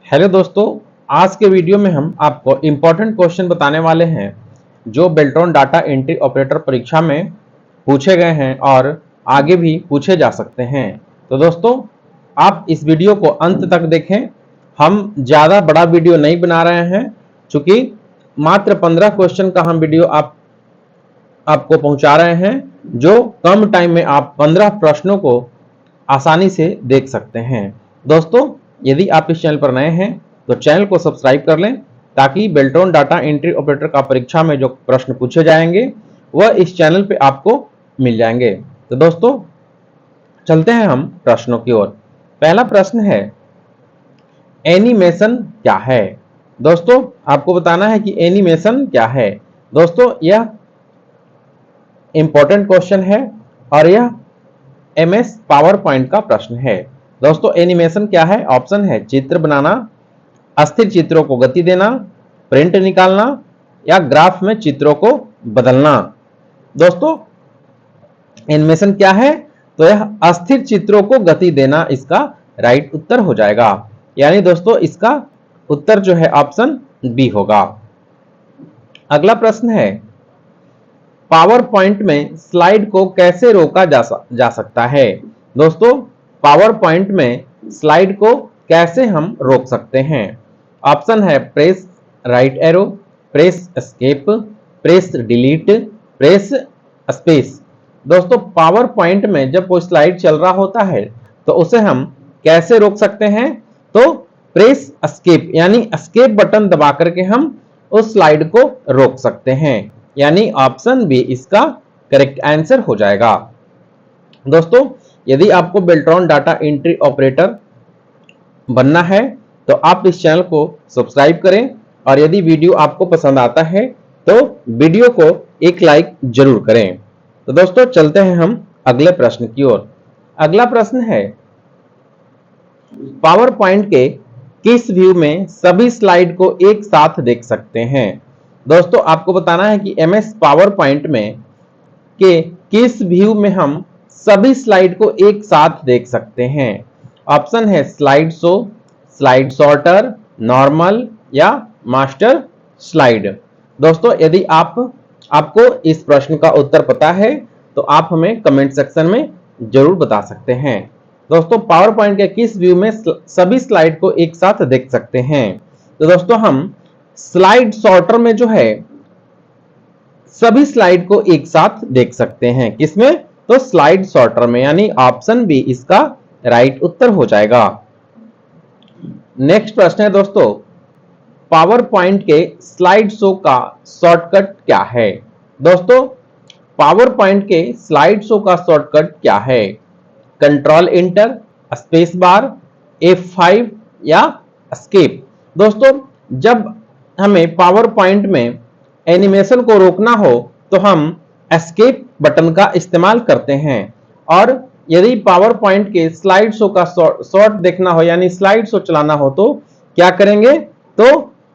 Hello दोस्तों, आज के वीडियो में हम आपको इम्पोर्टेंट क्वेश्चन बताने वाले हैं जो बेल्ट्रॉन डाटा एंट्री ऑपरेटर परीक्षा में पूछे गए हैं और आगे भी पूछे जा सकते हैं। तो दोस्तों, आप इस वीडियो को अंत तक देखें। हम ज़्यादा बड़ा वीडियो नहीं बना रहे हैं, चूंकि मात्र 15 क्वेश्चन का हम वीडियो आपको पहुंचा रहे हैं, जो कम टाइम में आप 15 प्रश्नों को आसानी से देख सकते हैं। दोस्तों, यदि आप इस चैनल पर नए हैं तो चैनल को सब्सक्राइब कर लें, ताकि बेल्ट्रॉन डाटा एंट्री ऑपरेटर का परीक्षा में जो प्रश्न पूछे जाएंगे वह इस चैनल पे आपको मिल जाएंगे। तो दोस्तों, चलते हैं हम प्रश्नों की ओर। पहला प्रश्न है, एनिमेशन क्या है? दोस्तों, आपको बताना है कि एनिमेशन क्या है। दोस्तों, यह इंपॉर्टेंट क्वेश्चन है और यह एमएस पावर पॉइंट का प्रश्न है। दोस्तों, एनिमेशन क्या है? ऑप्शन है चित्र बनाना, अस्थिर चित्रों को गति देना, प्रिंट निकालना या ग्राफ में चित्रों को बदलना। दोस्तों, एनिमेशन क्या है? तो यह अस्थिर चित्रों को गति देना इसका राइट उत्तर हो जाएगा। यानी दोस्तों, इसका उत्तर जो है ऑप्शन बी होगा। अगला प्रश्न है, पावर पॉइंट में स्लाइड को कैसे रोका जा सकता है? दोस्तों, पावर पॉइंट में स्लाइड को कैसे हम रोक सकते हैं? ऑप्शन है press right arrow, press escape, press delete, press space. दोस्तों, पावर पॉइंट में जब कोई स्लाइड चल रहा होता है तो उसे हम कैसे रोक सकते हैं? तो प्रेस एस्केप यानी एस्केप बटन दबा करके हम उस स्लाइड को रोक सकते हैं। यानी ऑप्शन बी इसका करेक्ट आंसर हो जाएगा। दोस्तों, यदि आपको बेल्ट्रॉन डाटा एंट्री ऑपरेटर बनना है तो आप इस चैनल को सब्सक्राइब करें, और यदि वीडियो आपको पसंद आता है तो वीडियो को एक लाइक जरूर करें। तो दोस्तों, चलते हैं हम अगले प्रश्न की ओर। अगला प्रश्न है, पावर पॉइंट के किस व्यू में सभी स्लाइड को एक साथ देख सकते हैं? दोस्तों, आपको बताना है कि एमएस पावर पॉइंट में के किस व्यू में हम सभी स्लाइड को एक साथ देख सकते हैं। ऑप्शन है slide show, slide sorter, normal या मास्टर स्लाइड। दोस्तों, यदि आपको इस प्रश्न का उत्तर पता है तो आप हमें कमेंट सेक्शन में जरूर बता सकते हैं। दोस्तों, पावर पॉइंट के किस व्यू में सभी स्लाइड को एक साथ देख सकते हैं? तो दोस्तों, हम स्लाइड सॉर्टर में जो है सभी स्लाइड को एक साथ देख सकते हैं। किसमें? तो स्लाइड सॉर्टर में, यानी ऑप्शन बी इसका राइट उत्तर हो जाएगा। नेक्स्ट प्रश्न है दोस्तों, पावर पॉइंट के स्लाइड शो का शॉर्टकट क्या है? दोस्तों, पावर पॉइंट के स्लाइड शो का शॉर्टकट क्या है? Control inter, space bar, F5 या एस्केप। दोस्तों, जब हमें पावर पॉइंट में एनिमेशन को रोकना हो तो हम एस्केप बटन का इस्तेमाल करते हैं, और यदि पावर पॉइंट के स्लाइड शो का शॉर्ट देखना हो यानी स्लाइड शो चलाना हो तो क्या करेंगे? तो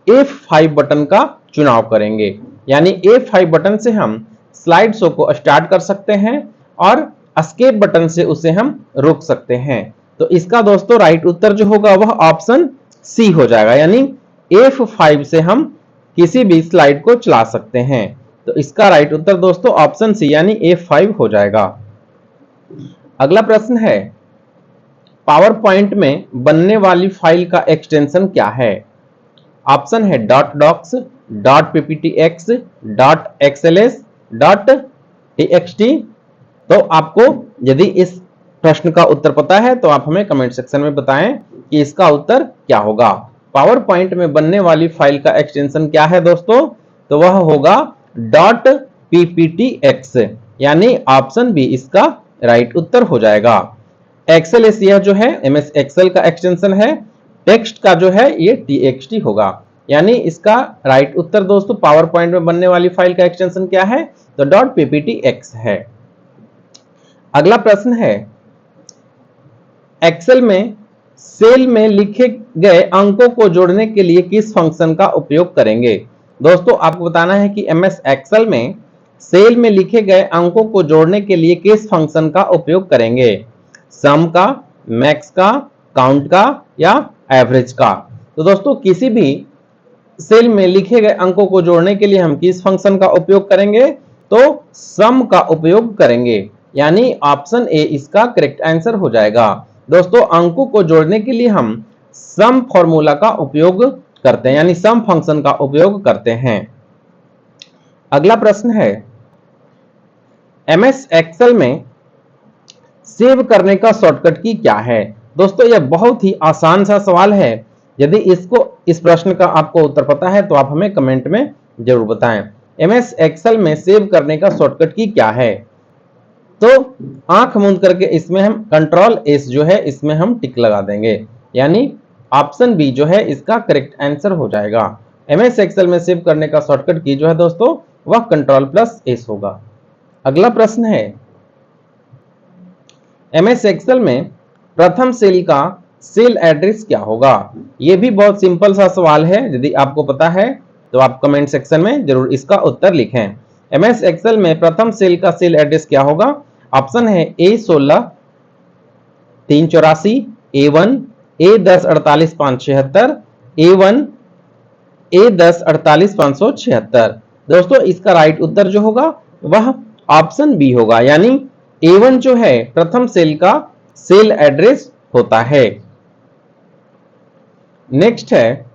F5 बटन का चुनाव करेंगे। यानी F5 बटन से हम स्लाइड शो को स्टार्ट कर सकते हैं और एस्केप बटन से उसे हम रोक सकते हैं। तो इसका दोस्तों राइट उत्तर जो होगा वह ऑप्शन सी हो जाएगा। यानी F5 से हम किसी भी स्लाइड को चला सकते हैं। तो इसका राइट उत्तर दोस्तों ऑप्शन सी यानी F5 हो जाएगा। अगला प्रश्न है, पावर पॉइंट में बनने वाली फाइल का एक्सटेंशन क्या है? ऑप्शन है dot docx, dot pptx, dot xls, dot txt. तो आपको यदि इस प्रश्न का उत्तर पता है तो आप हमें कमेंट सेक्शन में बताएं कि इसका उत्तर क्या होगा। पावर पॉइंट में बनने वाली फाइल का एक्सटेंशन क्या है दोस्तों? तो वह होगा डॉट पीपीटीएक्स, यानी ऑप्शन बी इसका राइट उत्तर हो जाएगा। एक्सएलएस यह जो है एमएस एक्सेल का एक्सटेंशन है, टेक्स्ट का जो है ये टीएक्सटी होगा। यानी इसका राइट उत्तर दोस्तों पावर पॉइंट में बनने वाली फाइल का एक्सटेंशन क्या है? तो डॉट पीपीटीएक्स है। अगला प्रश्न है, एक्सेल में सेल में लिखे गए अंकों को जोड़ने के लिए किस फंक्शन का उपयोग करेंगे? दोस्तों, आपको बताना है कि एमएस एक्सेल में सेल में लिखे गए अंकों को जोड़ने के लिए किस फंक्शन का उपयोग करेंगे? सम का, मैक्स का, काउंट का या एवरेज का? तो दोस्तों किसी भी सेल में लिखे गए अंकों को जोड़ने के लिए हम किस फंक्शन का उपयोग करेंगे? तो सम का उपयोग करेंगे, यानी ऑप्शन ए इसका करेक्ट आंसर हो जाएगा। दोस्तों अंकों को जोड़ने के लिए हम सम फॉर्मूला का उपयोग करते हैं, यानी सम फंक्शन का उपयोग करते हैं। अगला प्रश्न है, एमएस एक्सेल में सेव करने का शॉर्टकट की क्या है? दोस्तों यह बहुत ही आसान सा सवाल है। यदि इस प्रश्न का आपको उत्तर पता है तो आप हमें कमेंट में जरूर बताएं। एमएस एक्सेल में सेव करने का शॉर्टकट की क्या है? तो आंख मूंद करके इसमें हम कंट्रोल एस जो है इसमें हम टिक लगा देंगे, यानी ऑप्शन बी जो है इसका करेक्ट आंसर हो जाएगा। एमएस एक्सेल में सेव करने का शॉर्टकट की जो है दोस्तों वह कंट्रोल प्लस एस होगा। अगला प्रश्न है, एमएस एक्सेल में प्रथम सेल का सेल एड्रेस क्या होगा? यह भी बहुत सिंपल सा सवाल है। यदि आपको पता है तो आप कमेंट सेक्शन में जरूर इसका उत्तर लिखें। एमएस एक्सेल में प्रथम सेल का सेल एड्रेस क्या होगा? ऑप्शन है A16 384, A1 A10 48 576, A1 A10 48 576। दोस्तों इसका राइट उत्तर जो होगा वह ऑप्शन बी होगा, यानी A1 जो है प्रथम सेल का सेल एड्रेस होता है। नेक्स्ट है,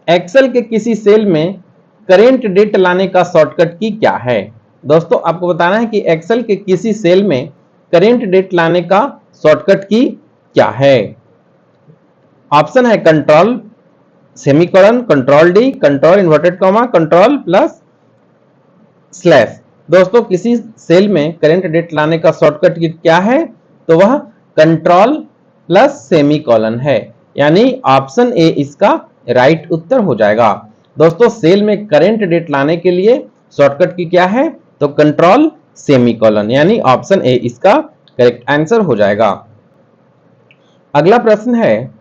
एक्सेल के किसी सेल में करेंट डेट लाने का शॉर्टकट की क्या है? दोस्तों आपको बताना है कि एक्सेल के किसी सेल में करेंट डेट लाने का शॉर्टकट की क्या है? ऑप्शन है control semicolon, control D, control inverted comma, control plus slash. दोस्तों किसी सेल में करेंट डेट लाने का शॉर्टकट की क्या है? तो वह कंट्रोल प्लस सेमीकोलन है, यानी ऑप्शन ए इसका राइट उत्तर हो जाएगा। दोस्तों सेल में करेंट डेट लाने के लिए शॉर्टकट की क्या है? तो कंट्रोल सेमीकोलन, यानी ऑप्शन ए इसका करेक्ट आंसर हो जाएगा। अगला प्रश्न है,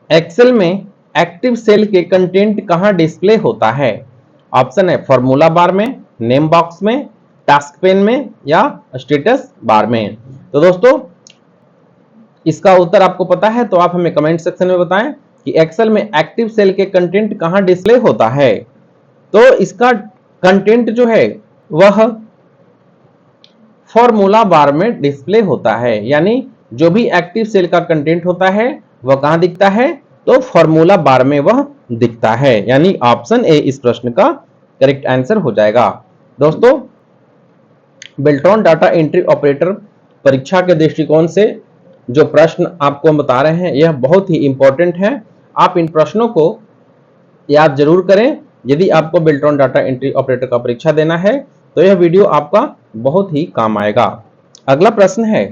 एक्सेल में एक्टिव सेल के कंटेंट कहां डिस्प्ले होता है? ऑप्शन है फॉर्मूला बार में, नेम बॉक्स में, टास्क पेन में या स्टेटस बार में। तो दोस्तों इसका उत्तर आपको पता है तो आप हमें कमेंट सेक्शन में बताएं कि एक्सेल में एक्टिव सेल के कंटेंट कहां डिस्प्ले होता है। तो इसका कंटेंट जो है वह फॉर्मूला बार में डिस्प्ले होता है, यानी जो भी एक्टिव सेल का कंटेंट होता है वह कहां दिखता है? तो फॉर्मूला बार में वह दिखता है, यानी ऑप्शन ए इस प्रश्न का करेक्ट आंसर हो जाएगा। दोस्तों बेल्ट्रॉन डाटा एंट्री ऑपरेटर परीक्षा के दृष्टिकोण से जो प्रश्न आपको हम बता रहे हैं यह बहुत ही इंपॉर्टेंट है। आप इन प्रश्नों को याद जरूर करें। यदि आपको बेल्ट्रॉन डाटा एंट्री ऑपरेटर का परीक्षा देना है तो यह वीडियो आपका बहुत ही काम आएगा। अगला प्रश्न है,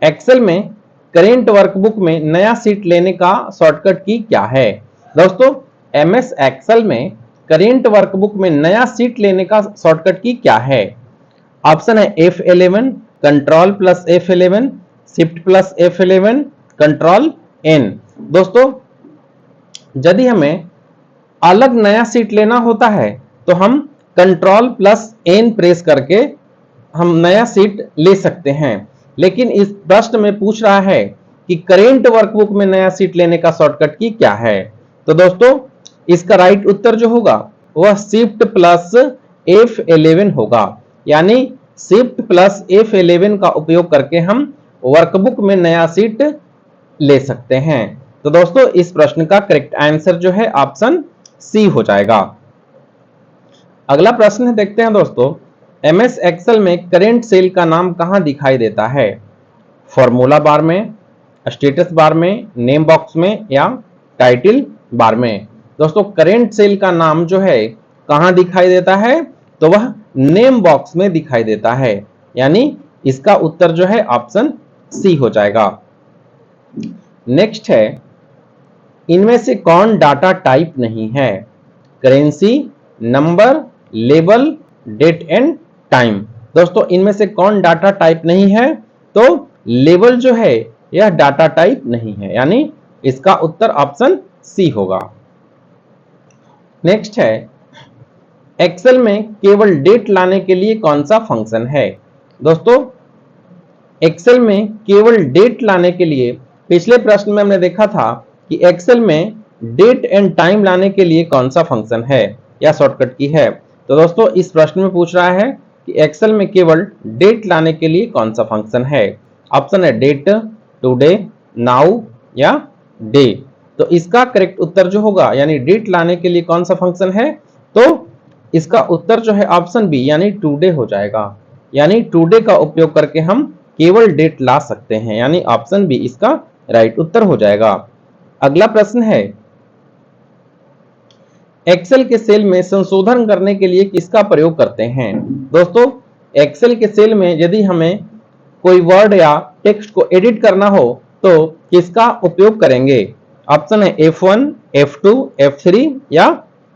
एक्सेल में करेंट वर्कबुक में नया सीट लेने का शॉर्टकट की क्या है? दोस्तों एमएस एक्सेल में करेंट वर्कबुक में नया सीट लेने का शॉर्टकट की क्या है? ऑप्शन है F11, control plus F11, shift plus F11, control N। दोस्तों यदि हमें अलग नया सीट लेना होता है तो हम कंट्रोल प्लस N प्रेस करके हम नया सीट ले सकते हैं, लेकिन इस प्रश्न में पूछ रहा है कि करेंट वर्कबुक में नया सीट लेने का शॉर्टकट की क्या है। तो दोस्तों इसका राइट उत्तर जो होगा वह शिफ्ट प्लस F11 होगा, यानी शिफ्ट प्लस F11 का उपयोग करके हम वर्कबुक में नया सीट ले सकते हैं। तो दोस्तों इस प्रश्न का करेक्ट आंसर जो है ऑप्शन सी हो जाएगा। अगला प्रश्न देखते हैं दोस्तों, एमएस एक्सेल में करेंट सेल का नाम कहां दिखाई देता है? फॉर्मूला बार में, स्टेटस बार में, नेम बॉक्स में या टाइटल बार में। दोस्तों करेंट सेल का नाम जो है कहां दिखाई देता है? तो वह नेम बॉक्स में दिखाई देता है, यानी इसका उत्तर जो है ऑप्शन सी हो जाएगा। नेक्स्ट है, इनमें से कौन डाटा टाइप नहीं है? Currency, number, label, date and time. दोस्तों इनमें से कौन डाटा टाइप नहीं है? तो लेबल जो है यह डाटा टाइप नहीं है, यानी इसका उत्तर ऑप्शन सी होगा। नेक्स्ट है, एक्सेल में केवल डेट लाने के लिए कौन सा फंक्शन है? दोस्तों एक्सेल में केवल डेट लाने के लिए, पिछले प्रश्न में हमने देखा था कि एक्सेल में डेट एंड टाइम लाने के लिए कौन सा फंक्शन है या शॉर्टकट की है। तो दोस्तों इस प्रश्न में पूछ रहा है कि एक्सेल में केवल डेट लाने के लिए कौन सा फंक्शन है। ऑप्शन है डेट, टुडे, नाउ या डे। तो इसका करेक्ट उत्तर जो होगा, यानी डेट लाने के लिए कौन सा फंक्शन है, तो इसका उत्तर जो है ऑप्शन बी यानी टुडे हो जाएगा। यानी टुडे का उपयोग करके हम केवल डेट ला सकते हैं, यानी ऑप्शन बी इसका राइट उत्तर हो जाएगा। अगला प्रश्न है, एक्सेल के सेल में संशोधन करने के लिए किसका प्रयोग करते हैं। दोस्तों एक्सेल के सेल में यदि हमें कोई वर्ड या टेक्स्ट को एडिट करना हो तो किसका उपयोग करेंगे। ऑप्शन है F1, F2, F3 या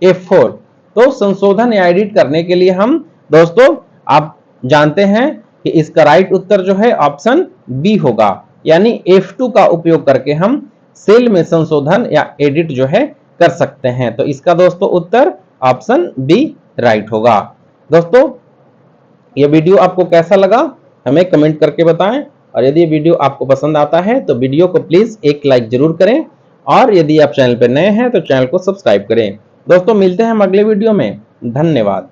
F4। तो संशोधन या एडिट करने के लिए हम, दोस्तों आप जानते हैं कि इसका राइट उत्तर जो है ऑप्शन बी होगा, यानी F2 का उपयोग करके हम सेल में संशोधन या एडिट जो है कर सकते हैं। तो इसका दोस्तों उत्तर ऑप्शन बी राइट होगा। दोस्तों ये वीडियो आपको कैसा लगा हमें कमेंट करके बताएं, और यदि ये वीडियो आपको पसंद आता है तो वीडियो को प्लीज एक लाइक जरूर करें, और यदि आप चैनल पर नए हैं तो चैनल को सब्सक्राइब करें। दोस्तों मिलते हैं हम अगले वीडियो में। धन्यवाद।